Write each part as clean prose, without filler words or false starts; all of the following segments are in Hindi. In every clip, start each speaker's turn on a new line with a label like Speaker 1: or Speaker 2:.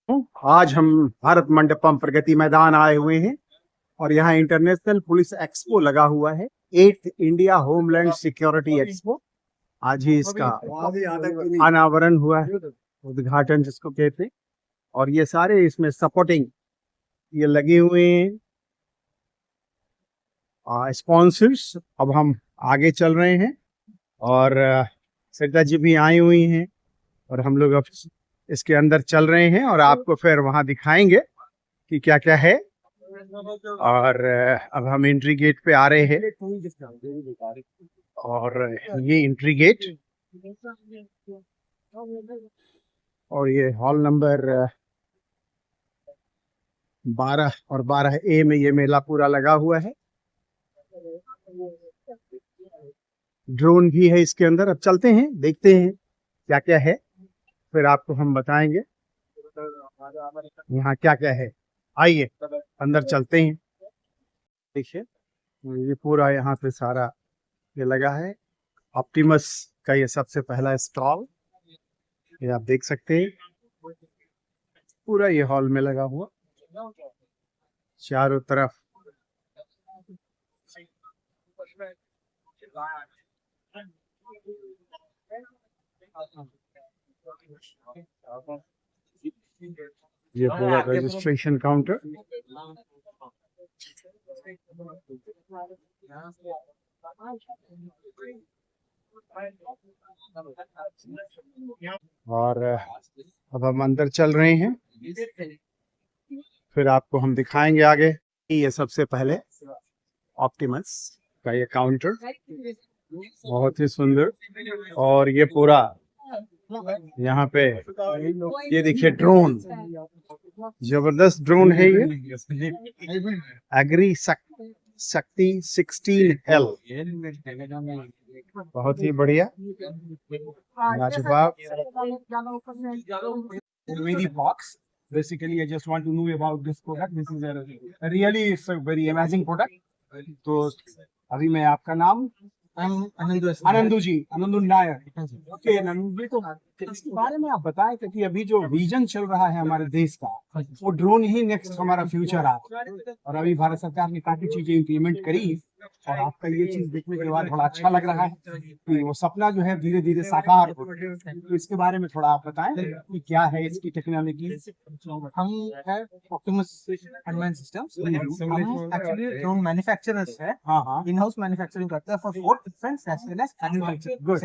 Speaker 1: आज हम भारत मंडपम प्रगति मैदान आए हुए हैं और यहाँ इंटरनेशनल पुलिस एक्सपो लगा हुआ है। 8th India homeland security expo. आज ही इसका अनावरण हुआ है, उद्घाटन जिसको कहते हैं। और ये सारे इसमें सपोर्टिंग ये लगे हुए हैं स्पॉन्सर्स। अब हम आगे चल रहे हैं और सरिता जी भी आई हुई हैं और हम लोग अब इसके अंदर चल रहे हैं और आपको फिर वहां दिखाएंगे कि क्या क्या है। और अब हम एंट्री गेट पे आ रहे हैं और ये एंट्री गेट और ये हॉल नंबर 12 और 12A में ये मेला पूरा लगा हुआ है। ड्रोन भी है इसके अंदर। अब चलते हैं, देखते हैं क्या क्या है, फिर आपको हम बताएंगे यहाँ क्या क्या है। आइए अंदर चलते हैं। देखिए ये पूरा यहाँ पे सारा ये लगा है। ऑप्टिमस का ये सबसे पहला स्टॉल, ये आप देख सकते हैं। पूरा ये हॉल में लगा हुआ, चारों तरफ ये पूरा रजिस्ट्रेशन काउंटर। और अब हम अंदर चल रहे हैं, फिर आपको हम दिखाएंगे आगे। ये सबसे पहले ऑप्टिमस का ये काउंटर बहुत ही सुंदर। और ये पूरा यहाँ पे ये देखिए ड्रोन, जबरदस्त ड्रोन है ये। एग्री शक्ति 16L, बहुत ही बढ़िया, लाजवाब।
Speaker 2: Basically, I just want to know about this product. This is a really it's a very amazing product. तो अभी मैं आपका नाम आनंदू जी, आनंदू नायर। ओके आनंदू जी, तो इसके बारे में आप बताएं कि अभी जो विजन चल रहा है हमारे देश का, वो ड्रोन ही नेक्स्ट हमारा फ्यूचर है। और अभी भारत सरकार ने काफी चीजें इम्प्लीमेंट करी और आपका ये चीज देखने के बाद बड़ा अच्छा लग रहा है कि वो सपना जो है धीरे धीरे साकार हो। तो इसके बारे में थोड़ा आप बताएं कि क्या है इसकी टेक्नोलॉजी।
Speaker 3: हम है ऑप्टिमस अनमैन सिस्टम्स। हम एक्चुअली ड्रोन मैन्युफैक्चरर्स है।
Speaker 2: हाँ,
Speaker 3: इन हाउस मैन्युफैक्चरिंग करते हैं for both defence as well as agriculture. Good.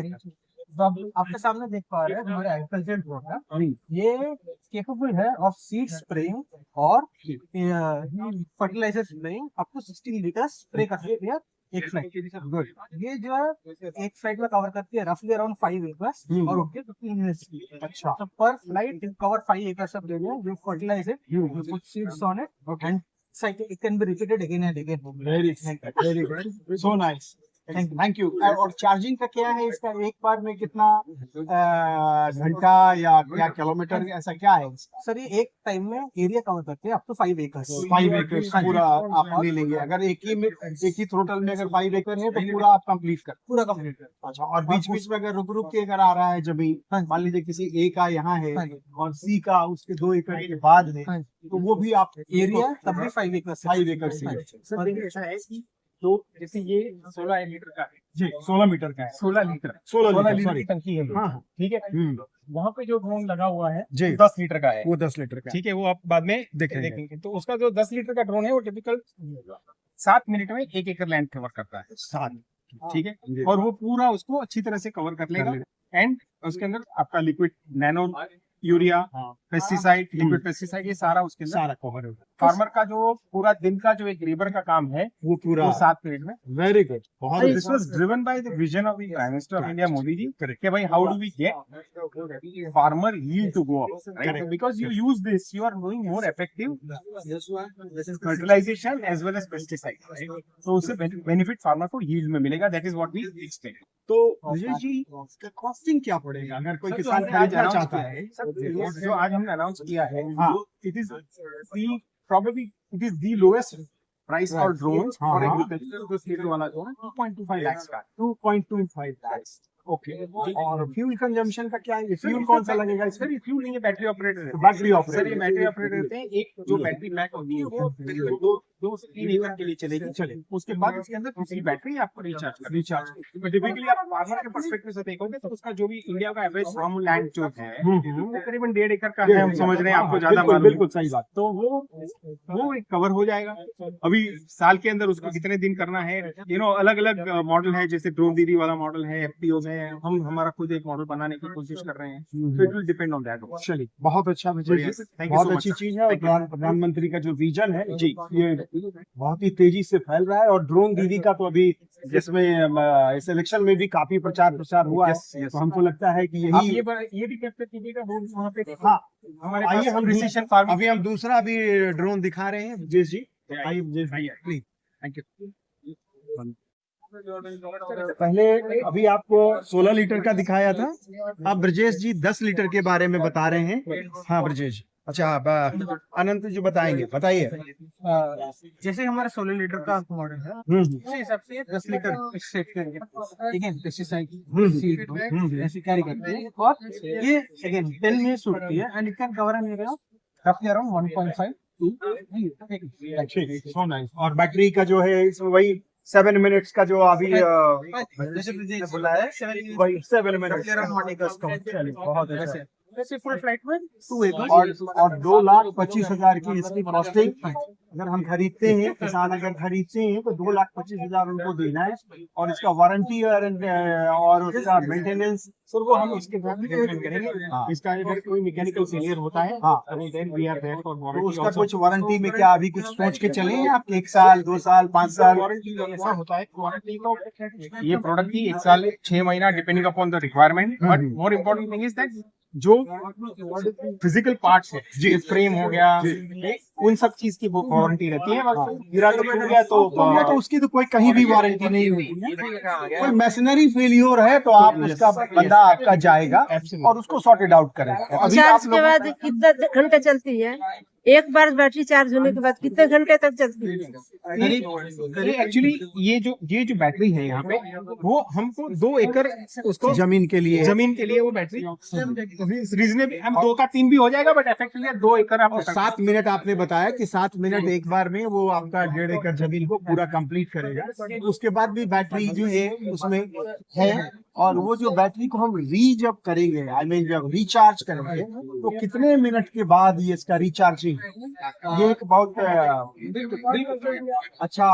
Speaker 3: तो अब आपके सामने देख पा रहे हैं हमारे एग्रीकल्चर ड्रोन है। ये केपेबल है ऑफ सीड स्प्रेइंग और fertiliser spraying up to 16 litre spray कर सकते हैं एक फ्लाइट। गुड। ये जो है एक फ्लाइट में कवर करती है रफली अराउंड 5 एकर्स और ओके 15 मिनट्स की। अच्छा, तो पर flight cover 5 acres of area. You fertilise it, you put seeds on it and cycle it can be repeated again and again.
Speaker 2: very good, so nice, thank you. और चार्जिंग का क्या है इसका, एक बार में कितना घंटा या क्या किलोमीटर ऐसा क्या है?
Speaker 3: सर ये एक टाइम में एरिया कवर करते हैं अप टू 5 एकर्स।
Speaker 2: 5 एकड़ पूरा आप ले लेंगे। अगर एक ही थ्रोटल में अगर 5 एकड़ है तो पूरा आप कंप्लीट कर। अच्छा, और बीच बीच में अगर रुक के अगर आ रहा है, जब मान लीजिए किसी ए का यहाँ है और सी का उसके 2 एकड़ के बाद है, तो वो भी आप
Speaker 3: एरिया तब भी 5 एकड़
Speaker 2: 5 एकड़ से।
Speaker 3: तो जैसे ये 16 मीटर का है
Speaker 2: जी, 16 मीटर का है,
Speaker 3: 16 लीटर
Speaker 2: 16 लीटर
Speaker 3: की टंकी है।
Speaker 2: हाँ,
Speaker 3: ठीक है। वहाँ पे जो ड्रोन लगा हुआ है
Speaker 2: जी
Speaker 3: 10 लीटर का है।
Speaker 2: वो 10 लीटर का,
Speaker 3: ठीक है, वो आप बाद में देखेंगे। तो उसका जो 10 लीटर का ड्रोन है वो टिपिकल 7 मिनट में 1 एकड़ लैंड कवर करता है।
Speaker 2: 7,
Speaker 3: ठीक है, और वो पूरा उसको अच्छी तरह से कवर कर लेगा। एंड उसके अंदर आपका liquid nano urea, pesticide, liquid pesticide, ये सारा उसके अंदर
Speaker 2: सारा कवर होगा।
Speaker 3: फार्मर का जो पूरा दिन का जो एक लेबर का काम है
Speaker 2: वो पूरा
Speaker 3: 7 मिनट में।
Speaker 2: वेरी गुड, बहुत
Speaker 3: this was driven by the vision of the prime minister of India Modi ji कि भाई how do we get farmer yield to go up, right? Because you use this, you are doing more effective fertilization as well as pesticide, right? तो उससे बेनिफिट फार्मर को यील्ड में मिलेगा। That is what we expect.
Speaker 2: तो विजय जी, कॉस्टिंग क्या पड़ेगा अगर कोई किसान खरीदना चाहता है?
Speaker 3: जो आज हमने अनाउंस किया है,
Speaker 2: हाँ,
Speaker 3: it is the lowest price for drones for agriculture। जो सीड वाला जो है 2.25 lakhs का,
Speaker 2: 2.25 lakhs। ओके, और फ्यूल कंजम्पशन का क्या है? फ्यूल कौन सा लगेगा इसमें?
Speaker 4: सर ये फ्यूल नहीं है, बैटरी ऑपरेटर है।
Speaker 2: बैटरी
Speaker 4: सर ये
Speaker 2: ऑपरेटर।
Speaker 4: बैटरी ऑपरेटर रहते हैं। एक जो बैटरी पैक होती है वो दो से 3 एकड़ के लिए चलेगी।
Speaker 2: चले
Speaker 4: उसके बाद उसके अंदर दूसरी बैटरी आपको रिचार्ज करनी
Speaker 2: रिचार्ज।
Speaker 4: है। टिपिकली आप फार्मर के पर्सपेक्टिव से देखोगे तो उसका जो भी इंडिया का एवरेज फार्म लैंड जो है वो करीबन 1.5 एकड़ का है, हम समझ रहे हैं, आपको ज्यादा
Speaker 2: बिल्कुल
Speaker 4: मालूम है।
Speaker 2: बिल्कुल सही बात।
Speaker 4: तो वो एक कवर हो जाएगा। अभी साल के अंदर उसको कितने दिन करना है, अलग अलग मॉडल है, जैसे ड्रोन दीदी वाला मॉडल है, एफपीओ है, हम हमारा खुद एक मॉडल बनाने की कोशिश कर रहे हैं। तो it will depend on that.
Speaker 2: चलिए, बहुत अच्छा विजय जी,
Speaker 4: Thank you
Speaker 2: बहुत
Speaker 4: so
Speaker 2: अच्छी
Speaker 4: much,
Speaker 2: चीज है। और प्रधानमंत्री का जो विजन है
Speaker 4: जी।
Speaker 2: ये बहुत ही तेजी से फैल रहा है। और ड्रोन दीदी का तो अभी जिसमें इस इलेक्शन में भी काफी प्रचार हुआ है।
Speaker 4: Yes, yes.
Speaker 2: तो हमको लगता है कि
Speaker 4: आप
Speaker 2: यही
Speaker 4: ये भी कैप्चर कीजिएगा वहाँ पे।
Speaker 2: हाँ।
Speaker 4: हमारे
Speaker 2: आइए
Speaker 4: पास
Speaker 2: हम
Speaker 4: प्रिसिशन फार्मिंग।
Speaker 2: अभी हम दूसरा भी ड्रोन दिखा रहे हैं ब्रजेश जी। आइए ब्रजेश भाई, प्लीज।
Speaker 4: Thank you.
Speaker 2: पहले अभी आपको 16 लीटर का दिखाया था, अब ब्रजेश जी 10 लीटर के बारे में बता रहे हैं। हाँ ब्रजेश, अच्छा अनंत जी बताएंगे, बताइए।
Speaker 3: जैसे हमारा 16 लीटर का मॉडल है, उस हिसाब से 10 लीटर सेट करेंगे। ठीक है, पेस्टिसाइड सीड ऐसे कैरी करते हैं। और ये अगेन 10 मिनट्स उठती है and it can cover an area रफली अराउंड 1.5
Speaker 2: सो नाइस। और बैटरी का जो है इसमें वही 7 मिनट्स का जो अभी
Speaker 3: जैसे ब्रजेश बोला है 7
Speaker 2: वही 7 मिनट्स
Speaker 3: रफली अराउंड 1 का।
Speaker 2: चलिए, बहुत अच्छा।
Speaker 3: वैसे फुल फ्लाइट में 2 एकर्स
Speaker 2: और 2,25,000 की इसकी कॉस्टिंग अगर हम खरीदते हैं, किसान अगर खरीदते हैं तो 2,25,000 उनको देना है। और इसका वारंटी और उसका मेंटेनेंस सर वो हम उसके बाद
Speaker 4: पेमेंट करेंगे।
Speaker 2: हाँ।
Speaker 4: इसका अगर कोई मैकेनिकल फेलियर होता है
Speaker 2: हाँ।
Speaker 4: Then we are there for
Speaker 2: तो
Speaker 4: वारंटी।
Speaker 2: उसका कुछ वारंटी में क्या अभी कुछ सोच के चले हैं आप? 1 साल, 2 साल, 5 साल?
Speaker 4: वारंटी ऐसा होता है, वारंटी तो ये प्रोडक्ट की 1 साल 6 महीना depending upon the requirement. But more important thing is that जो फिजिकल पार्ट्स है, जी फ्रेम हो गया, उन सब चीज की वो वारंटी रहती है। बस गिरा तो टूट गया
Speaker 2: तो उसकी तो कोई कहीं भी वारंटी नहीं हुई। कोई मशीनरी फेलियर है तो आप उसका बंदा आपका जाएगा और उसको सॉर्टेड आउट करेगा। अभी आप
Speaker 5: चार्ज के बाद कितना घंटे चलती है? एक बार बैटरी चार्ज होने के बाद कितने घंटे तक चलती है?
Speaker 4: एक्चुअली ये जो बैटरी है यहाँ पे वो हमको 2 एकड़ उसको
Speaker 2: जमीन के लिए
Speaker 4: वो बैटरी रीजनेबल, हम 2 का 3 भी हो जाएगा, बट इफेक्टिवली 2 एकड़ आप
Speaker 2: और 7 मिनट आपने बताया कि 7 मिनट एक बार में वो आपका 1.5 एकड़ जमीन को पूरा कंप्लीट करेगा। उसके बाद भी बैटरी जो है उसमें है। और वो जो बैटरी को हम जब करेंगे, आई मीन जब रिचार्ज करेंगे तो कितने मिनट के बाद ये इसका रिचार्जिंग, ये एक बहुत अच्छा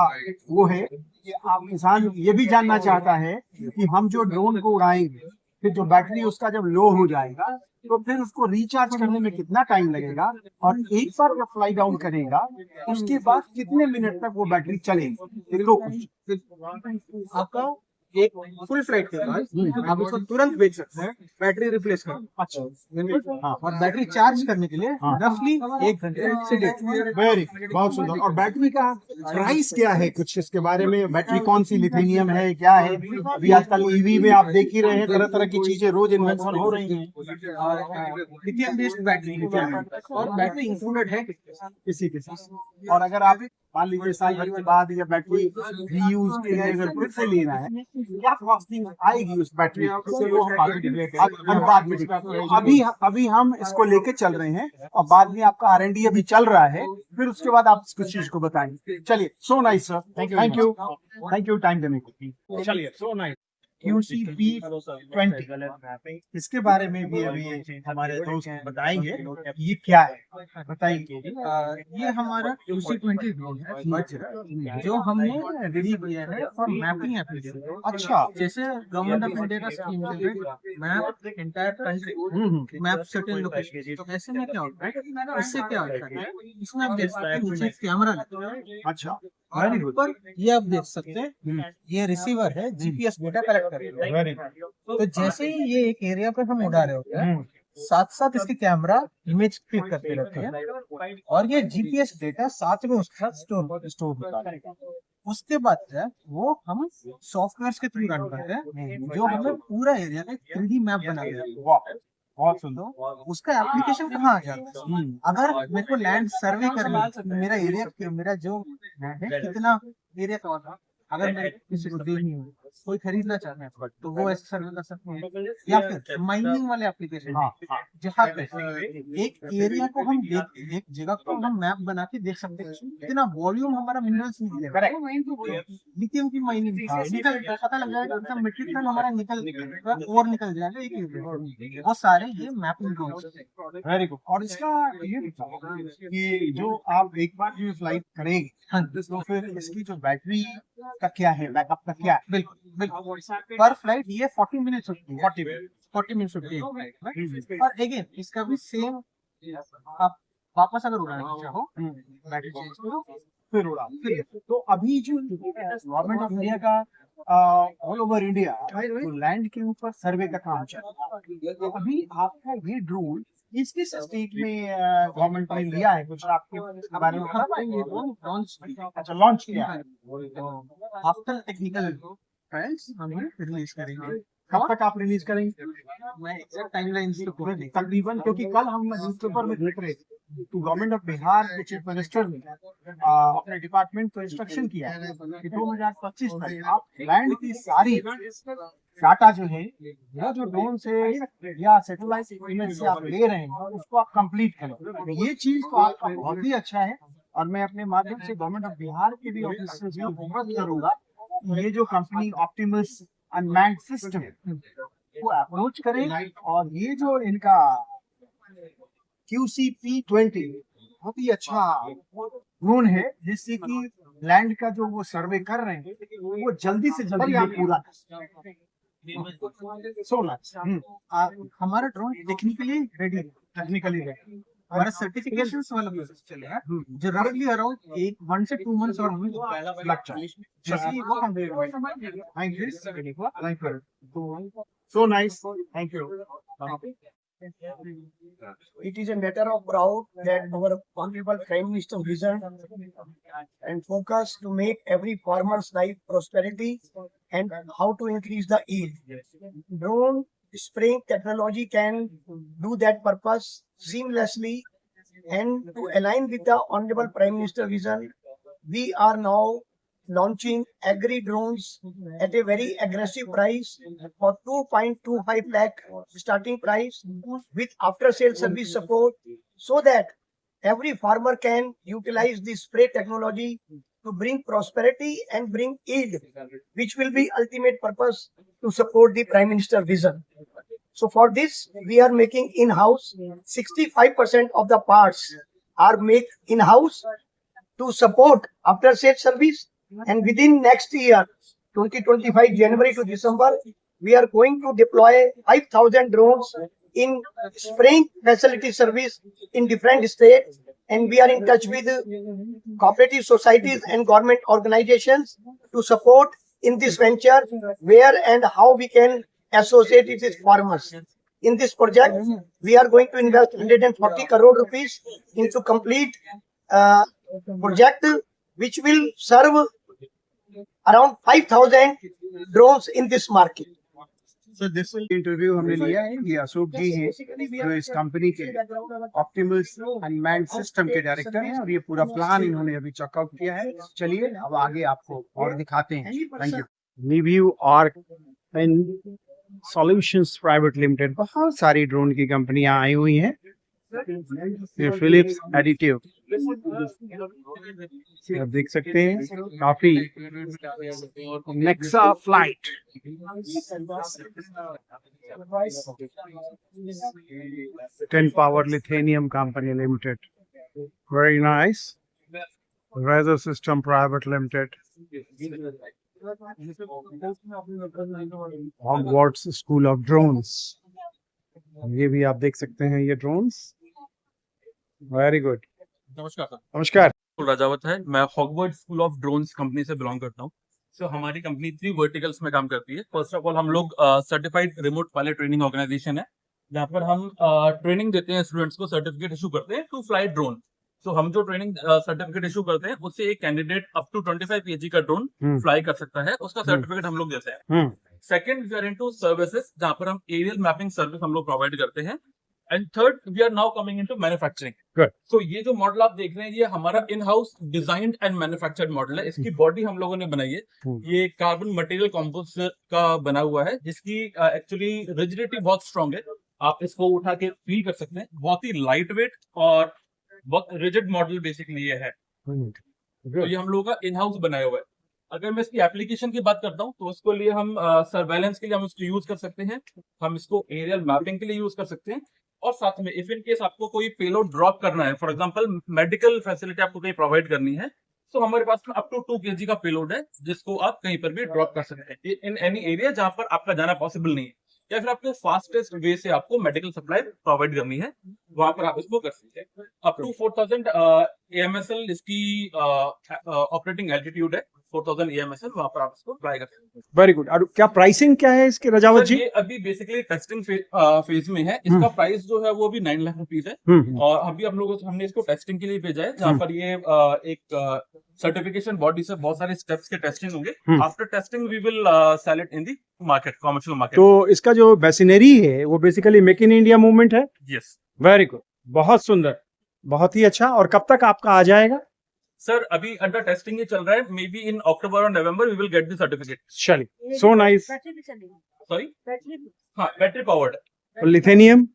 Speaker 2: वो है कि आप इंसान ये भी जानना चाहता है कि हम जो ड्रोन को उड़ाएंगे फिर जो बैटरी उसका जब लो हो जाएगा तो फिर उसको रिचार्ज करने में कितना टाइम लगेगा, और एक बार जब फ्लाई डाउन करेगा उसके बाद कितने मिनट तक वो बैटरी चलेगी। दो
Speaker 3: आपका एक फुल फ्लाइट के बाद आप उसको तुरंत बेच सकते हैं, बैटरी रिप्लेस कर।
Speaker 2: अच्छा,
Speaker 3: हाँ, और बैटरी चार्ज करने के लिए रफली 1 घंटे से 1.5।
Speaker 2: वेरी बहुत सुंदर। और बैटरी का प्राइस क्या है, कुछ इसके बारे में? बैटरी कौन सी, लिथियम है, क्या है? अभी आजकल ईवी में आप देख ही रहे हैं, तरह तरह की चीजें रोज इन्वेंशन हो रही हैं।
Speaker 3: लिथियम बेस्ड बैटरी और बैटरी इंक्लूडेड है
Speaker 2: किसी के साथ। और अगर आप मान लीजिए साल भर के बाद या बैटरी रीयूज के लिए अगर फिर से लेना है, क्या कॉस्टिंग आएगी उस बैटरी से, वो हम बाद में अभी हम इसको लेके चल रहे हैं और बाद में आपका R&D अभी चल रहा है, फिर उसके बाद आप कुछ चीज को बताएंगे। चलिए, so nice sir, thank you time देने को। चलिए, सो नाइस। QCB20 इसके बारे में भी अभी हमारे दोस्त बताएंगे, ये क्या है बताएंगे।
Speaker 3: ये हमारा QC20 ड्रोन है जो हमने रेडी किया है फॉर मैपिंग एप्लीकेशन।
Speaker 2: अच्छा,
Speaker 3: जैसे गवर्नमेंट ऑफ इंडिया का स्कीम है map entire country, map certain location. तो ऐसे में क्या होता है, इससे क्या होता है, इसमें आप देख सकते हैं नीचे कैमरा लगता है।
Speaker 2: अच्छा,
Speaker 3: और ऊपर ये आप देख सकते हैं ये रिसीवर है, जीपीएस डेटा कलेक्ट करता है। तो जैसे ही ये एक एरिया पर हम उड़ा रहे होते हैं, साथ साथ इसके कैमरा इमेज क्लिक करते रहते हैं और ये जीपीएस डेटा साथ में उसके साथ स्टोर होता है। उसके बाद है वो हम सॉफ्टवेयर के थ्रू रन करते हैं जो हमें पूरा एरिया का 3D मैप बना देता है।
Speaker 2: बहुत सुंदर।
Speaker 3: उसका एप्लीकेशन कहाँ आ जाता है, अगर मेरे को लैंड सर्वे करना है, मेरा एरिया, मेरा जो लैंड है कितना एरिया कवर, अगर मैं किसी को देखनी हो कोई खरीदना चाहते हैं तो वो ऐसे सर्वे कर सकते हैं, या फिर माइनिंग वाले एप्लीकेशन जहाँ पे एक एरिया को हम एक जगह को हम मैप बना के देख सकते हैं कितना वॉल्यूम हमारा मिनरल्स निकलेगा। लिथियम की माइनिंग निकल पता लग जाएगा कितना मीट्रिक टन हमारा निकल और निकल जाएगा एक एरिया में। वो सारे ये मैपिंग ड्रोन।
Speaker 2: Very good. और इसका ये बताओ कि जो आप एक बार जो फ्लाइट करेंगे,
Speaker 3: हाँ
Speaker 2: तो फिर इसकी जो बैटरी का क्या है, बैकअप का क्या है?
Speaker 3: बिल्कुल बिल्कुल, पर फ्लाइट ये 40 मिनट्स होती है, 40 मिनट्स होती है। और अगेन इसका भी सेम, आप वापस अगर उड़ाना चाहो बैटरी चेंज करो
Speaker 2: फिर उड़ा। तो अभी जो गवर्नमेंट ऑफ इंडिया का ऑल ओवर इंडिया तो लैंड के ऊपर सर्वे का काम चल रहा है, तो अभी आपका ये ड्रोन किस किस स्टेट में गवर्नमेंट ने लिया है, कुछ आपके बारे में पता है?
Speaker 3: ये ड्रोन लॉन्च
Speaker 2: अच्छा, लॉन्च किया है।
Speaker 3: आफ्टर टेक्निकल ट्रायल्स हम रिलीज करेंगे।
Speaker 2: कब तक आप रिलीज करेंगे?
Speaker 3: मैं एग्जैक्ट टाइमलाइन इसको पूरा नहीं,
Speaker 2: तकरीबन, क्योंकि कल हम न्यूज़पेपर में देख रहे थे तो गवर्नमेंट ऑफ बिहार के चीफ मिनिस्टर ने अपने डिपार्टमेंट को इंस्ट्रक्शन किया है कि 2025 तक आप लैंड की सारी डाटा जो है वो जो ड्रोन से या सैटेलाइट इमेज से आप ले रहे हैं उसको आप कंप्लीट करें। ये चीज तो आपका बहुत ही अच्छा है, और मैं अपने माध्यम से गवर्नमेंट ऑफ बिहार के भी ऑफिसर्स को फोकस करूंगा ये जो कंपनी ऑप्टिमस अनमैन्ड सिस्टम को अप्रोच करें, और ये जो इनका QCP20 बहुत ही अच्छा ड्रोन है, जिससे कि लैंड का जो वो सर्वे कर रहे हैं वो जल्दी से जल्दी ये पूरा
Speaker 3: हमारा ड्रोन टेक्निकली रेडी,
Speaker 2: टेक्निकली है।
Speaker 3: हमारा सर्टिफिकेशन वाला प्रोसेस चलेगा जो रफली अराउंड 1 से 2 मंथ्स और हमें
Speaker 2: लग जाए।
Speaker 3: जैसे वो हम
Speaker 2: So nice. Thank you.
Speaker 6: It is a matter of proud that our honorable Prime Minister vision and focus to make every farmer's life prosperity and how to increase the yield. Drone spraying technology can do that purpose seamlessly, and to align with the honorable Prime Minister vision, we are now launching agri drones at a very aggressive price for 2.25 lakh starting price with after sale service support, so that every farmer can utilize this spray technology to bring prosperity and bring yield, which will be ultimate purpose to support the Prime Minister vision. So for this we are making in-house. 65% of the parts are made in-house to support after sale service. And within next year, 2025 January to December, we are going to deploy 5,000 drones in spraying facility service in different states. And we are in touch with cooperative societies and government organizations to support in this venture, where and how we can associate it with farmers. In this project, we are going to invest 140 crore rupees into complete project, which will serve around 5,000 drones in this market.
Speaker 2: So this interview हमने लिया है, ये अशोक जी हैं जो इस कंपनी के ऑप्टिमस अनमैन्ड सिस्टम के डायरेक्टर हैं, और ये पूरा प्लान इन्होंने अभी चेकआउट किया है। चलिए अब आगे आपको और दिखाते हैं। Thank you. निव्यू arc and solutions private limited, बहुत सारी ड्रोन की कंपनियां आई हुई हैं। ये फिलिप्स एडिटिव आप देख सकते हैं, काफी Nexa flight, 10 power lithium company limited, very nice, razor system private limited, Hogwarts school of drones, ये भी आप देख सकते हैं ये ड्रोन्स, वेरी गुड।
Speaker 7: नमस्कार सर,
Speaker 2: नमस्कार।
Speaker 7: राजावत है, मैं Hogwarts school of drones company से बिलोंग करता हूँ। सो हमारी कंपनी 3 वर्टिकल्स में काम करती है। फर्स्ट ऑफ ऑल हम लोग certified remote pilot training organisation है, जहाँ पर हम ट्रेनिंग देते हैं स्टूडेंट्स को, सर्टिफिकेट इशू करते हैं टू फ्लाई ड्रोन। सो हम जो ट्रेनिंग सर्टिफिकेट इशू करते हैं उससे एक कैंडिडेट अप टू 25 kg का ड्रोन फ्लाई कर सकता है, उसका सर्टिफिकेट हम लोग देते हैं। Second we are into services, जहाँ पर हम एरियल मैपिंग सर्विस हम लोग प्रोवाइड करते हैं। And third we are now coming into manufacturing.
Speaker 1: Good.
Speaker 7: So ये जो मॉडल आप देख रहे हैं ये हमारा in house designed and manufactured model है. इसकी बॉडी हम लोगों ने बनाई है. ये कार्बन मटेरियल कंपोजिट का बना हुआ है जिसकी एक्चुअली रिजिडिटी बहुत स्ट्रांग है. आप इसको उठा के फील कर सकते हैं. बहुत ही लाइट वेट और बहुत रिजिड मॉडल बेसिकली ये है. तो ये हम लोगों का इन हाउस बनाया हुआ है. अगर मैं इसकी एप्लीकेशन की बात करता हूँ तो उसके लिए हम सर्वेलेंस के लिए हम इसको यूज कर सकते हैं. हम इसको एरियल मैपिंग के लिए यूज कर सकते हैं. और साथ में इफ इन केस आपको कोई पेलोड ड्रॉप करना है, फॉर एग्जांपल मेडिकल फैसिलिटी आपको कहीं प्रोवाइड करनी है, तो हमारे पास में अप टू 2 kg का पेलोड है जिसको आप कहीं पर भी ड्रॉप कर सकते हैं इन एनी एरिया जहां पर आपका जाना पॉसिबल नहीं है, या फिर आपको फास्टेस्ट वे से आपको मेडिकल सप्लाई प्रोवाइड करनी है, वहां पर आप इसको कर सकते हैं. अप टू 4000 AMSL इसकी ऑपरेटिंग एल्टीट्यूड है. 4000 AMSL वहां पर आप इसको ट्राई कर सकते हैं.
Speaker 1: Very good. और क्या प्राइसिंग क्या है इसके रजावत
Speaker 7: सर,
Speaker 1: जी?
Speaker 7: ये अभी बेसिकली टेस्टिंग फेज में है. इसका प्राइस जो है वो भी 9 लाख रुपीज है. और अभी हम लोगों हमने इसको टेस्टिंग के लिए भेजा है जहाँ पर ये एक सर्टिफिकेशन बॉडी से बहुत सारे स्टेप्स के टेस्टिंग होंगे. After testing we will sell it in the market, commercial market.
Speaker 1: तो इसका जो मशीनरी है वो basically make in India movement है.
Speaker 7: यस
Speaker 1: वेरी गुड, बहुत सुंदर, बहुत ही अच्छा. और कब तक आपका आ जाएगा?
Speaker 7: सर, अभी अंडर टेस्टिंग ही चल रहा है. मे बी इन अक्टूबर और November we will get the certificate.
Speaker 1: चलिए, सो नाइस.
Speaker 5: बैटरी भी चलेगी.
Speaker 7: सॉरी,
Speaker 5: बैटरी भी.
Speaker 7: हाँ, बैटरी पावर्ड.
Speaker 1: लिथेनियम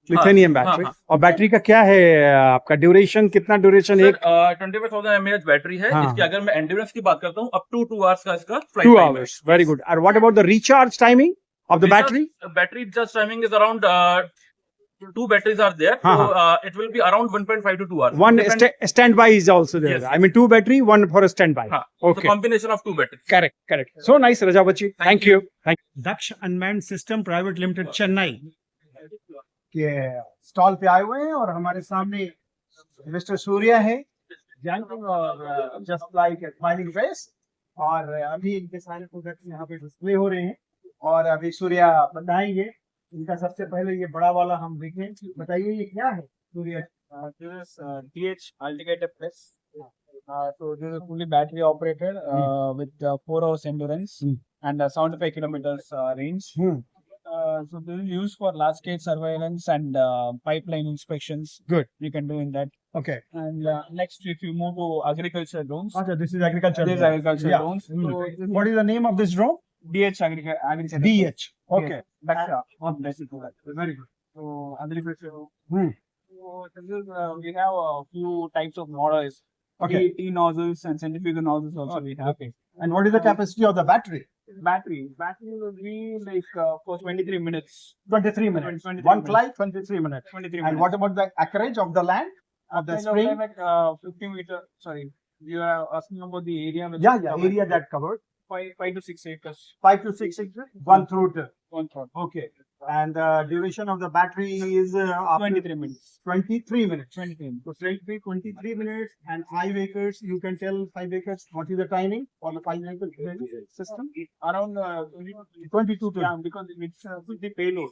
Speaker 1: बैटरी.
Speaker 7: हाँ.
Speaker 1: और बैटरी का क्या है आपका ड्यूरेशन? कितना ड्यूरेशन? एक
Speaker 7: 25,000 mAh बैटरी है.
Speaker 1: हाँ.
Speaker 7: इसकी अगर मैं एंड्योरेंस की बात करता हूँ अप टू 2 hours का इसका फ्लाइट
Speaker 1: 2
Speaker 7: टाइम है.
Speaker 1: hours. Very good. और what about the recharge timing of the battery?
Speaker 7: Battery just timing is around 2 batteries are there,
Speaker 1: हाँ,
Speaker 7: so it will be around 1.5 to 2 hours.
Speaker 1: One
Speaker 7: Depend-
Speaker 1: standby is also there.
Speaker 7: Yes,
Speaker 1: I mean 2 battery, one for a standby.
Speaker 7: हाँ, it's a
Speaker 1: Okay.
Speaker 7: combination of 2 batteries.
Speaker 1: Correct. So nice, Rajawat ji. Thank
Speaker 7: you.
Speaker 1: you. Daksh Unmanned System Private Limited, Chennai.
Speaker 2: के स्टॉल पे आए हुए हैं और हमारे सामने मिस्टर सूर्या है, और जस्ट लाइक स्माइलिंग फेस. और अभी इनके सारे प्रोडक्ट यहाँ पे डिस्प्ले हो रहे हैं और अभी सूर्या बताएंगे. इनका सबसे पहले ये बड़ा वाला हम देखें. बताइए ये क्या है Surya?
Speaker 3: This is TH Alticator Plus. So this is fully battery operated with 4 hours endurance and 75 kilometers range. So this is used for large scale surveillance and pipeline inspections.
Speaker 1: Good.
Speaker 3: You can do in that.
Speaker 2: Okay.
Speaker 3: And next, if you move to agriculture drones,
Speaker 2: अच्छा, this is agriculture.
Speaker 3: this is agriculture
Speaker 2: Yeah.
Speaker 3: drones. So
Speaker 2: What is the name of this drone?
Speaker 3: DH agriculture.
Speaker 2: DH. Okay.
Speaker 3: That's on basic product.
Speaker 2: Very good.
Speaker 3: So agriculture.
Speaker 2: Hmm.
Speaker 3: So this is we have a few types of models.
Speaker 2: Okay.
Speaker 3: T nozzles and centrifugal nozzles also we have.
Speaker 2: Okay. And what is the capacity of the battery?
Speaker 3: Battery will be like for 23 minutes.
Speaker 2: 23 minutes.
Speaker 3: 23
Speaker 2: One
Speaker 3: minutes.
Speaker 2: flight, 23 minutes.
Speaker 3: 23
Speaker 2: And
Speaker 3: minutes.
Speaker 2: what about the acreage of the land of the
Speaker 3: Kind of
Speaker 2: spring?
Speaker 3: like 50 meter. Sorry, you are asking about the area. Which
Speaker 2: Yeah,
Speaker 3: is covered.
Speaker 2: area that covered.
Speaker 3: 5 to 6 acres.
Speaker 2: 5 to 6 acres. One throat.
Speaker 3: One thought.
Speaker 2: Okay. And the duration of the battery is
Speaker 3: 23 minutes.
Speaker 2: 23 minutes.
Speaker 3: 23 minutes.
Speaker 2: So 23 minutes and 5 acres. You can tell 5 acres. What is the timing for the 5 acre system?
Speaker 3: Around
Speaker 2: 22 to
Speaker 3: yeah, because it's with the payload.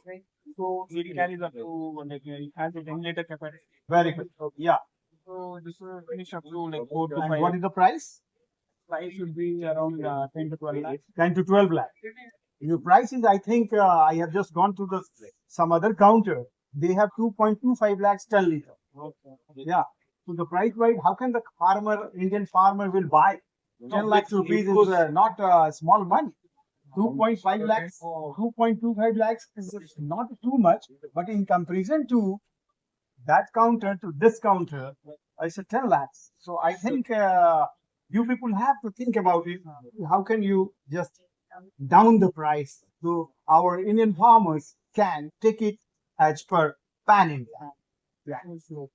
Speaker 3: So it carries up to like it has a 10 liter capacity.
Speaker 2: very good. Yeah.
Speaker 3: So this will finish up to like 4 to
Speaker 2: And
Speaker 3: 5.
Speaker 2: what is the price?
Speaker 3: Price should be around 10 to 12 lakhs.
Speaker 2: 10 to 12 lakh. Your price is, I think, I have just gone to the some other counter. They have 2.25 lakhs 10 liter. Yeah. So the price wise, how can the farmer, Indian farmer, will buy 10 lakhs rupees is not small money. 2.5 lakhs, 2.25 lakhs is not too much, but in comparison to that counter to this counter, I said 10 lakhs. So I think you people have to think about it. How can you just down the price so our Indian farmers can take it as per pan India? Yeah. So,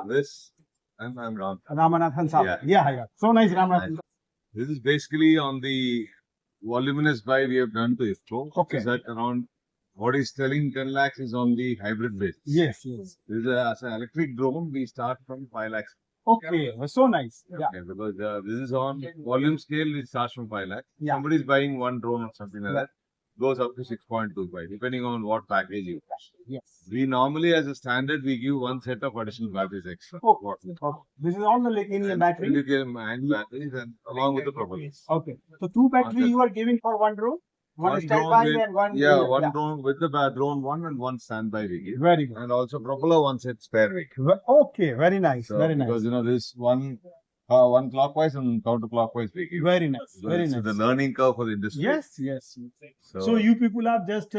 Speaker 8: This, I'm Ram.
Speaker 2: Ramanathan Saab.
Speaker 8: Yeah.
Speaker 2: Yeah. So nice, Ramanathan.
Speaker 8: This is basically on the voluminous buy we have done to IFCO.
Speaker 2: Okay.
Speaker 8: Is that around what he's telling 10 lakhs is on the hybrid base.
Speaker 2: Yes.
Speaker 8: This is as an electric drone, we start from 5 lakhs.
Speaker 2: Okay. So nice. Yeah.
Speaker 8: Okay, because this is on volume scale, it starts from 5 lakhs.
Speaker 2: Yeah.
Speaker 8: Somebody's buying one drone or something like that, goes up to 6.25, depending on what package you buy.
Speaker 2: Yes.
Speaker 8: We normally, as a standard, we give one set of additional batteries extra.
Speaker 2: Oh, this is all the lithium battery.
Speaker 8: Lithium and batteries and along with the propellers.
Speaker 2: Okay. So two battery you are giving for one drone? One standby
Speaker 8: with,
Speaker 2: and one.
Speaker 8: one drone with the drone one and one standby we give.
Speaker 2: Very good.
Speaker 8: And also propeller one set spare we give.
Speaker 2: Okay, very nice,
Speaker 8: So,
Speaker 2: very nice.
Speaker 8: because this one clockwise and counterclockwise we give.
Speaker 2: Very nice,
Speaker 8: So
Speaker 2: very
Speaker 8: it's
Speaker 2: nice.
Speaker 8: the learning curve for the industry.
Speaker 2: Yes, yes.
Speaker 8: So,
Speaker 2: So you people are just,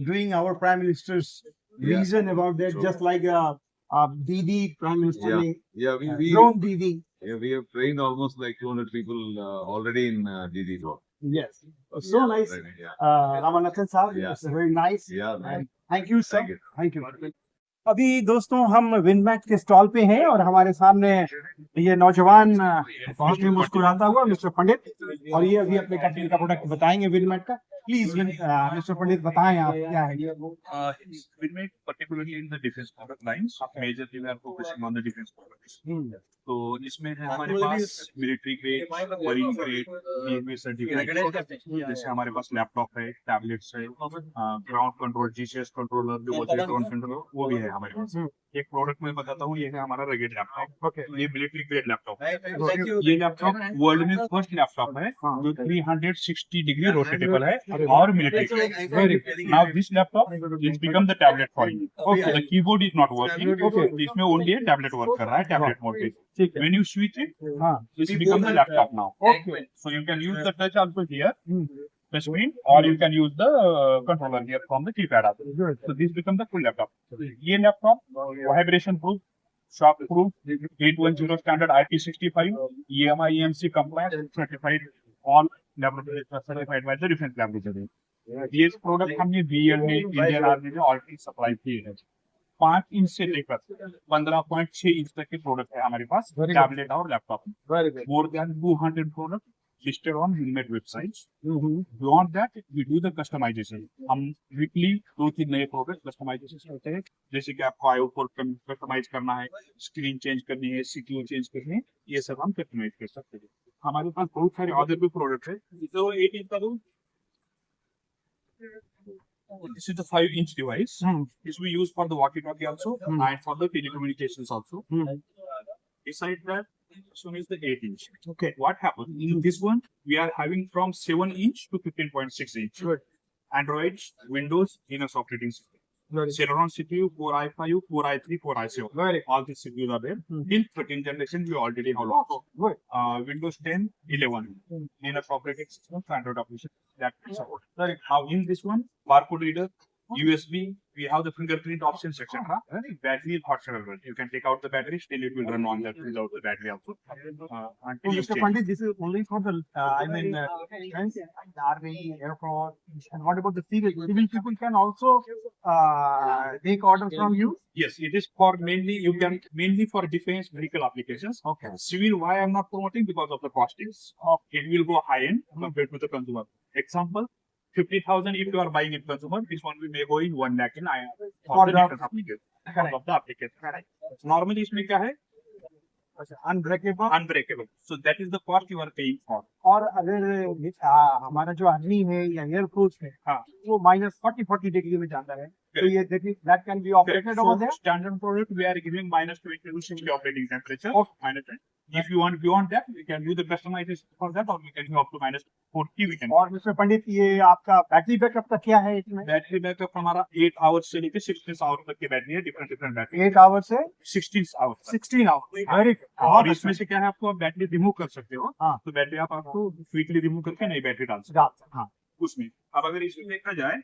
Speaker 2: doing our Prime Minister's
Speaker 8: Yeah.
Speaker 2: reason about that,
Speaker 8: So-
Speaker 2: just like DD Prime Minister,
Speaker 8: Yeah.
Speaker 2: ने
Speaker 8: we
Speaker 2: drone DD.
Speaker 8: we have trained almost like 200 people already in DD drone.
Speaker 2: Yes, so nice.
Speaker 8: Right, yeah.
Speaker 2: Ramanathan साहब,
Speaker 8: Yeah.
Speaker 2: it's very nice.
Speaker 8: Yeah.
Speaker 2: And thank you, sir.
Speaker 8: Thank you.
Speaker 2: Thank you. अभी दोस्तों हम विनमैट के स्टॉल पे हैं और हमारे सामने ये नौजवान बहुत ही मुस्कुराता हुआ मिस्टर पंडित, और ये अभी अपने कंपनी का प्रोडक्ट बताएंगे विनमैट का। प्लीज मिस्टर पंडित बताएं आप क्या है ये।
Speaker 7: We make particularly in the defense product lines. Majorly we are focusing on the defense products. तो इसमें है हमारे पास military grade, marine grade, navy certificate, जैसे हमारे पास लैपटॉप है, टैबलेट्स है, ग्राउंड कंट्रोल, जीसीएस कंट्रोलर, जो बोलते हैं ड्रोन कंट्रोलर, वो भी है हमारे पास। एक प्रोडक्ट मैं बताता हूँ, ये है हमारा रगेड लैपटॉप। ओके, ये मिलिट्री ग्रेड लैपटॉप है। ये लैपटॉप वर्ल्ड में फर्स्ट लैपटॉप है जो 360 डिग्री रोटेटेबल है और military. Now this laptop is become the tablet for you. Okay, the keyboard is not working. Okay, इसमें ओनली टैबलेट वर्क कर रहा है, टैबलेट मोड पे। When you switch it, this becomes the laptop now. Okay. So you can use the touch also here, the screen, or you can use the controller here from the keypad also. So this becomes the full laptop. ये laptop vibration proof, shock proof, 810 standard IP65, EMI EMC compliant, certified, all laboratory certified by the defense laboratory. ये प्रोडक्ट हमने BL में, इंडियन आर्मी में ऑलरेडी सप्लाई किए हैं। 5 इंच से लेकर 15.6 इंच तक के प्रोडक्ट है हमारे पास टैबलेट और laptop. More than 200 product listed on Winmate websites. Beyond that we do the customization. हम वीकली 2-3 नए प्रोडक्ट कस्टमाइजेशन करते हैं, जैसे कि आपको आईओ पोर्ट कस्टमाइज करना है, स्क्रीन चेंज करनी है, सीपीयू चेंज करनी है, ये सब हम कस्टमाइज कर सकते हैं। हमारे पास बहुत सारे अदर भी प्रोडक्ट है। तो 8 इंच का दूं, this is the 5-inch device. This we use for the walkie-talkie also and for the telecommunications also. Besides that, this one is the 8-inch.
Speaker 2: Okay.
Speaker 7: What happens in this one? We are having from 7-inch to 15.6 inch.
Speaker 2: Good.
Speaker 7: Androids, Windows, Linux operating system. Celeron CPU, 4i5, 4i3, 4i7. All these CPUs are there. Till 13th generation, we already have launched. Windows 10, 11. Linux operating system, Android operation that we support. Now in this one, barcode reader, USB, we have the fingerprint options, etc. Battery is hot server. You can take out the battery, still it will run on that without the battery also. Until you
Speaker 2: Mr.
Speaker 7: change.
Speaker 2: Pandit, this is only for the, defense, army, air force, and what about the civil? Civil people can also take orders from you?
Speaker 7: Yes, it is for mainly for defense medical applications.
Speaker 2: Okay.
Speaker 7: Civil, why I'm not promoting? Because of the costings. It will go high end compared to the consumer. Example, 50,000 if you are buying it consumer, this one we may go in 1 lakh in for the different application. Because of the application. Normally इसमें क्या है?
Speaker 2: Unbreakable.
Speaker 7: Unbreakable. So that is the cost you are paying for.
Speaker 2: और अगर हमारा जो आर्मी है या एयरफोर्स है, वो -40 डिग्री में जाता है, तो ये that can be operated over there.
Speaker 7: Standard product we are giving -20 to 60 operating temperature. -20. If you want beyond that, we can do the customization for that, or we can go up to -40. We can.
Speaker 2: और मिस्टर पंडित, ये आपका बैटरी बैकअप का क्या है इसमें?
Speaker 7: बैटरी बैकअप हमारा 8 आवर्स से लेकर 16 आवर्स तक की बैटरी है, डिफरेंट बैटरी।
Speaker 2: 8 आवर्स से
Speaker 7: 16 आवर्स।
Speaker 2: 16 आवर्स। Very good.
Speaker 7: और इसमें से क्या है, आपको आप बैटरी रिमूव कर सकते हो।
Speaker 2: हाँ।
Speaker 7: तो बैटरी आपको क्विकली रिमूव करके नई बैटरी डाल सकते हो
Speaker 2: हाँ।
Speaker 7: उसमें। अब अगर इसमें देखा जाए,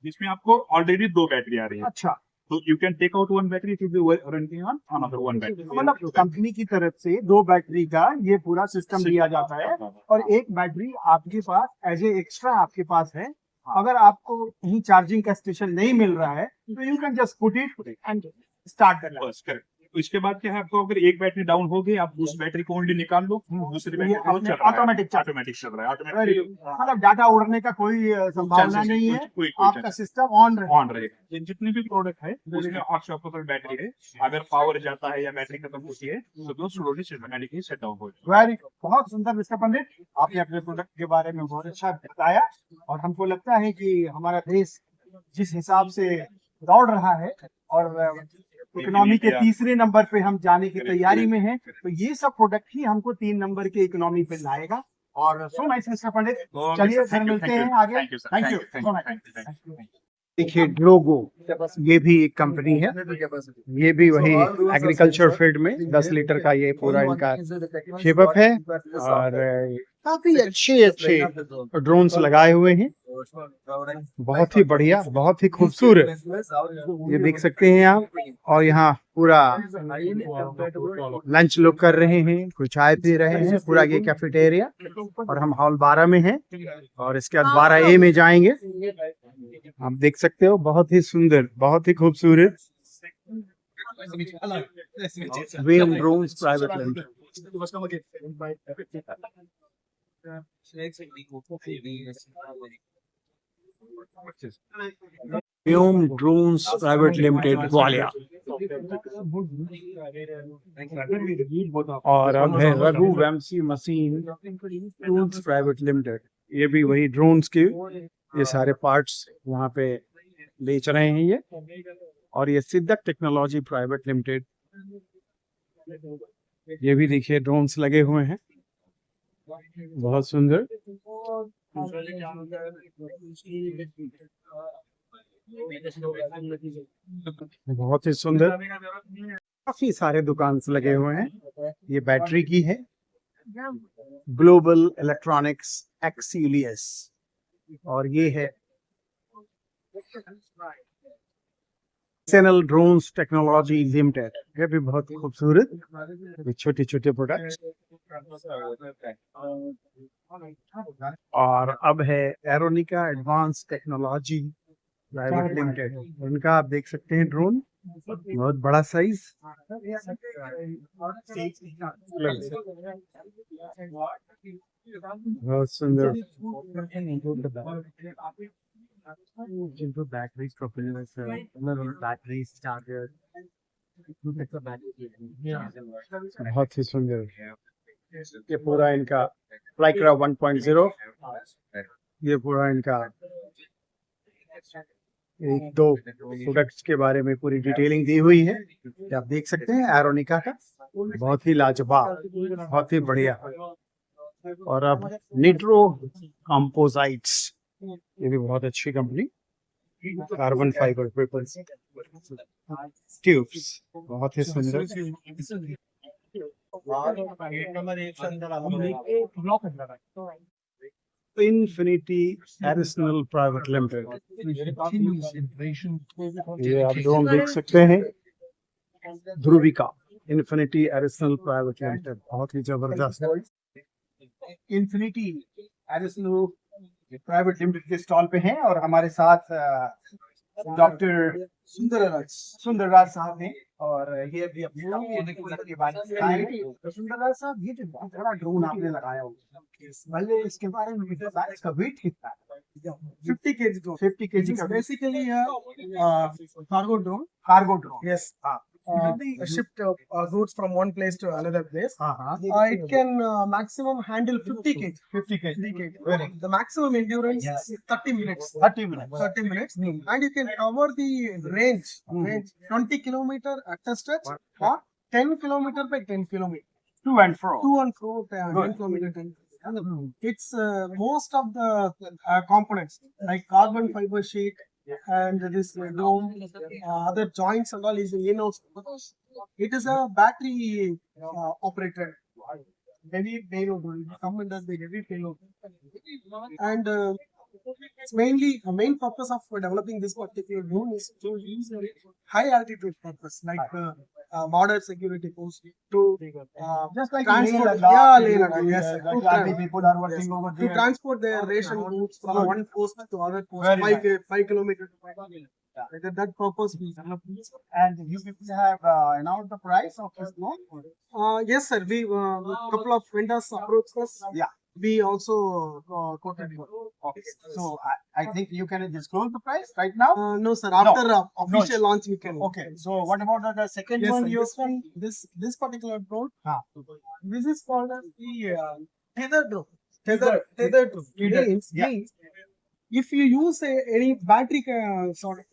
Speaker 7: इसमें आपको ऑलरेडी 2 बैटरी आ रही है।
Speaker 2: अच्छा,
Speaker 7: तो you can take out 1 battery to be running on another 1 battery.
Speaker 2: मतलब कंपनी की तरफ से 2 बैटरी का ये पूरा सिस्टम दिया जाता है, और एक बैटरी आपके पास एज ए एक्स्ट्रा आपके पास है। अगर आपको कहीं चार्जिंग का स्टेशन नहीं मिल रहा है, तो you can just put it and start the
Speaker 7: bus correct. तो इसके बाद क्या है, आपको अगर एक बैटरी डाउन हो गई, आप उस बैटरी को ओनली निकाल लो, दूसरी बैटरी
Speaker 2: ऑटोमेटिक
Speaker 7: चल रहा है।
Speaker 2: मतलब डाटा उड़ने का कोई संभावना नहीं है, आपका सिस्टम ऑन
Speaker 7: रहेगा। जितने भी प्रोडक्ट है उसमें हॉट शॉपर बैटरी है, अगर पावर जाता है या बैटरी खत्म होती है तो वो स्लोली मैकेनिकली सेट डाउन हो जाएगा।
Speaker 2: वेरी गुड, बहुत सुंदर मिस्टर पंडित, आपने अपने प्रोडक्ट के बारे में बहुत अच्छा बताया, और हमको लगता है कि हमारा देश जिस हिसाब से दौड़ रहा है और इकोनॉमी के तीसरे नंबर पे हम जाने की तैयारी में हैं, तो ये सब प्रोडक्ट ही हमको 3 नंबर के इकोनॉमी पे लाएगा। और सो नाइस मिस्टर पंडित, चलिए फिर मिलते हैं आगे। Thank you.
Speaker 1: देखिए ड्रोगो, ये भी एक कंपनी है, ये भी वही एग्रीकल्चर फील्ड में 10 लीटर का ये पूरा इनका शेपअप है और काफी अच्छे ड्रोन्स लगाए हुए हैं, बहुत ही बढ़िया, बहुत ही खूबसूरत, ये देख सकते हैं आप। और यहाँ पूरा लंच लोग कर रहे हैं, कोई चाय पी रहे हैं, पूरा ये कैफेटेरिया। और हम हॉल 12 में हैं और इसके बाद 12A में जाएंगे। आप देख सकते हो, बहुत ही सुंदर, बहुत ही खूबसूरत Vyom drones private limited. Vyom drones private limited Gwalior. और अब है Raghu Vamsi machine tools private limited, ये भी वही ड्रोन्स के ये सारे पार्ट्स वहाँ पे बेच रहे हैं ये। और ये सिद्धक टेक्नोलॉजी प्राइवेट लिमिटेड, ये भी देखिए ड्रोन्स लगे हुए हैं, बहुत सुंदर। बहुत ही सुंदर, काफी सारे दुकान लगे हुए हैं। ये बैटरी की है, ग्लोबल इलेक्ट्रॉनिक्स एक्सीलियस। और ये है सेनल ड्रोन्स टेक्नोलॉजी लिमिटेड, ये भी बहुत खूबसूरत छोटे छोटे प्रोडक्ट्स। और अब है एरोनिका एडवांस टेक्नोलॉजी प्राइवेट लिमिटेड, उनका आप देख सकते हैं ड्रोन, बहुत बड़ा साइज, बहुत सुंदर। बैटरीज चार्जर, बहुत ही सुंदर। ये पूरा इनका फ्लाइक्रा 1.0, ये पूरा इनका 1-2 प्रोडक्ट्स के बारे में पूरी डिटेलिंग दी हुई है, ये आप देख सकते हैं एरोनिका का, बहुत ही लाजवाब, बहुत ही बढ़िया। और अब निट्रो कंपोजिट्स, ये भी बहुत अच्छी company, carbon fibre papers tubes, बहुत ही सुंदर। इन्फिनिटी एडिशनल प्राइवेट लिमिटेड, ये आप ड्रोन देख सकते हैं, Dhruvika infinity additional private limited, बहुत ही जबरदस्त।
Speaker 2: इन्फिनिटी एडिशनल प्राइवेट लिमिटेड के स्टॉल पे हैं और हमारे साथ डॉक्टर सुंदरराज साहब हैं और ये भी अपने के बारे में बताएंगे। तो सुंदरराज साहब, ये जो बहुत बड़ा ड्रोन आपने लगाया होगा, पहले इसके बारे में बताएं, इसका वेट कितना है? 50 kg, 50 kg का basically cargo drone. Yes,
Speaker 3: shipped goods from one place to another place. It can maximum handle 50 kg.
Speaker 2: 50 kg.
Speaker 3: The maximum endurance is 30 minutes.
Speaker 2: 30 minutes.
Speaker 3: 30 minutes. And you can cover the range 20 kilometer at a stretch or 10 kilometer by 10 kilometer.
Speaker 2: To and fro.
Speaker 3: 10 kilometer. 10. It's most of the components like carbon fiber sheet and this dome, other joints and all is in-house. It is a battery operated heavy payload. Come under the heavy payload, and it's mainly the main purpose of developing this particular drone is to use a high altitude purpose, like border security post to
Speaker 2: Just like
Speaker 3: transport.
Speaker 2: Leh Ladakh,
Speaker 3: Yes,
Speaker 2: like army people are working over
Speaker 3: to
Speaker 2: there.
Speaker 3: transport their ration goods from one post to other post,
Speaker 2: Very
Speaker 3: 5 kilometers to 5 kilometers. That purpose we developed this.
Speaker 2: And you people have announced the price of this drone?
Speaker 3: Yes, sir. We couple of vendors approached us.
Speaker 2: Yeah.
Speaker 3: We also quoted for.
Speaker 2: Okay. So I think you can disclose the price right now.
Speaker 3: No, sir. After official launch, we can.
Speaker 2: Okay. So what about the second
Speaker 3: Yes,
Speaker 2: one?
Speaker 3: sir.
Speaker 2: You
Speaker 3: This one, this particular drone.
Speaker 2: हाँ.
Speaker 3: This is called as the tether drone. Tether drone. Means if you use any battery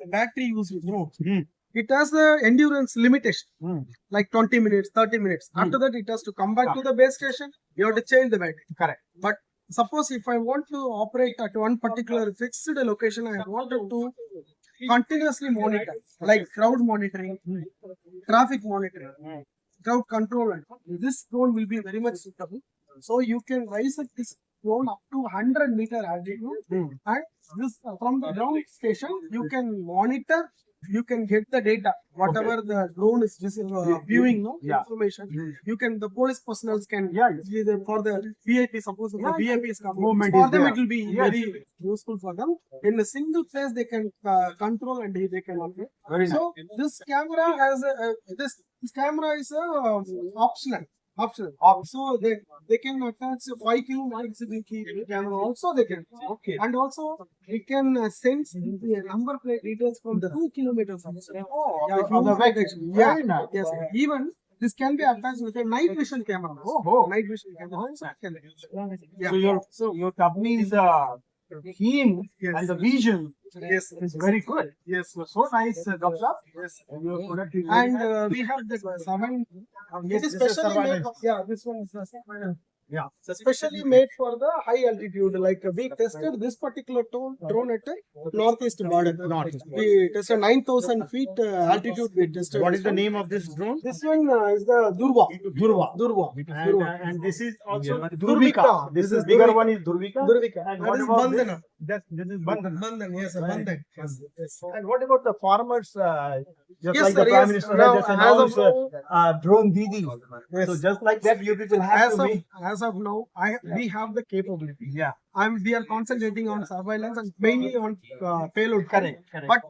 Speaker 3: battery used drone, it has the endurance limitation, like 20 minutes, 30 minutes. After that, it has to come back to the base station. You have to change the battery.
Speaker 2: Correct.
Speaker 3: But suppose if I want to operate at one particular fixed location, I wanted to continuously monitor, like crowd monitoring, traffic monitoring, crowd control. This drone will be very much suitable. So you can raise this drone up to 100-meter altitude, and this from the ground station you can monitor. You can get the data, whatever the drone is viewing, no information. You can, the police personnel can, for the VIP, suppose the VIP is coming,
Speaker 2: Movement
Speaker 3: for
Speaker 2: is
Speaker 3: them
Speaker 2: there.
Speaker 3: it will be very useful for them. In a single place they can control and they can operate.
Speaker 2: Very
Speaker 3: So this camera has this camera is optional. So they can attach a 5 km camera also they can.
Speaker 2: Okay.
Speaker 3: And also we can sense the number plate details from the 2 kilometers.
Speaker 2: from the back.
Speaker 3: Yeah.
Speaker 2: Very nice.
Speaker 3: Yes. Even this can be attached with a night vision camera. Night vision camera. Also can be used. Yeah.
Speaker 2: So your company's theme and the vision is very good.
Speaker 3: Yes.
Speaker 2: So nice, Doctor.
Speaker 3: Yes.
Speaker 2: And your product is
Speaker 3: And we have the 7.
Speaker 2: Yes,
Speaker 3: It is
Speaker 2: this is
Speaker 3: specially made.
Speaker 2: surveillance.
Speaker 3: Yeah, this one is the
Speaker 2: Yeah.
Speaker 3: So specially made for the high altitude. Like we tested this particular drone at a northeast border. We tested 9,000 feet altitude. We tested.
Speaker 1: What is the name of this drone?
Speaker 3: This one is the Durva.
Speaker 1: And this is also
Speaker 3: Durvika.
Speaker 1: This is
Speaker 3: Durvika.
Speaker 1: bigger one is Durvika.
Speaker 3: Durvika.
Speaker 1: And
Speaker 3: That
Speaker 1: what
Speaker 3: is
Speaker 1: about this?
Speaker 3: Bandhana.
Speaker 1: This is Bandhan.
Speaker 3: Bandhan. Yes,
Speaker 1: Right.
Speaker 3: Bandhan. Yes.
Speaker 1: And what about the farmers? Just
Speaker 3: Yes,
Speaker 1: like
Speaker 3: sir,
Speaker 1: the Prime
Speaker 3: yes.
Speaker 1: Minister
Speaker 3: Now,
Speaker 1: has just
Speaker 3: as of
Speaker 1: announced
Speaker 3: now,
Speaker 1: drone Didi.
Speaker 3: Yes.
Speaker 1: So just like that, you people have to be.
Speaker 3: As of now, we have the capability.
Speaker 1: Yeah.
Speaker 3: We are concentrating on surveillance and mainly on payload.
Speaker 1: Correct.
Speaker 3: But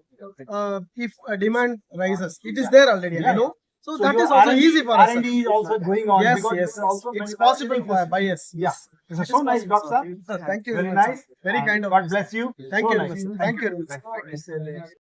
Speaker 3: if a demand rises, it is there already,
Speaker 1: Yeah.
Speaker 3: you know. So,
Speaker 1: So
Speaker 3: that
Speaker 1: your
Speaker 3: is also
Speaker 1: R&D
Speaker 3: easy for us. sir.
Speaker 1: R&D is also going on.
Speaker 3: Yes,
Speaker 1: because
Speaker 3: yes,
Speaker 1: this is also
Speaker 3: it's
Speaker 1: manufacturing
Speaker 3: possible by us.
Speaker 1: Yeah. This is so nice, Doctor.
Speaker 3: Thank you
Speaker 1: Very
Speaker 3: much, sir.
Speaker 1: nice.
Speaker 3: Very
Speaker 1: And
Speaker 3: kind of
Speaker 1: God
Speaker 3: you,
Speaker 1: bless you.
Speaker 3: Thank
Speaker 1: So
Speaker 3: you.
Speaker 1: nice.
Speaker 3: Thank you.